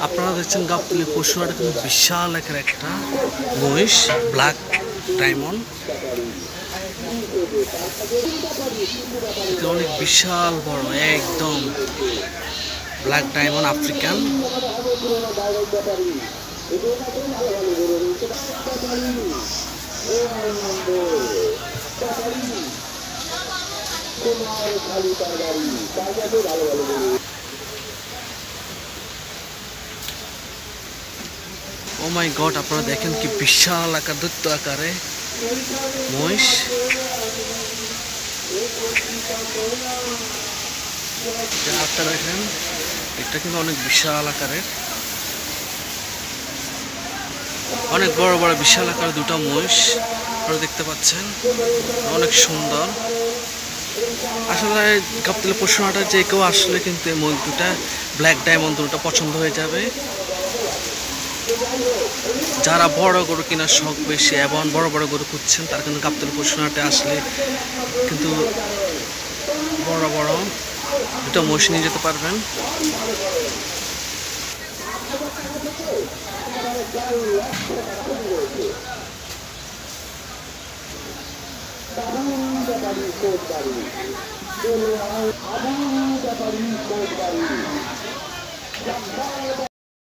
আপনারা দেখছেন গাবতলী পশুহাট, কিন্তু বিশাল একের একটা মহিষ, ব্ল্যাক ডায়মন্ড। অনেক বিশাল বড়, একদম ব্ল্যাক ডায়মন্ড আফ্রিকান। ও মাই গড, আপনারা দেখেন কি বিশাল আকার, দৈত্য আকারে মহিষ। আপনারা দেখেন এটা কিন্তু অনেক বিশাল আকারের, অনেক বড় বড় বিশাল আকারের দুটো মহিষ আপনারা দেখতে পাচ্ছেন, অনেক সুন্দর। আসলে গাবতলী পশুহাটে যে কেউ আসলে কিন্তু এই মহিষ দুটা, ব্ল্যাক ডায়মন্ড দুটো পছন্দ হয়ে যাবে। যারা বড় গরু কেনার শখ বেশি এবং বড় বড় গরু খুঁজছেন, তারা কিন্তু গাবতলী পশুহাটে আসলে কিন্তু বড় বড় দুটো মহিষ নিয়ে যেতে পারবেন।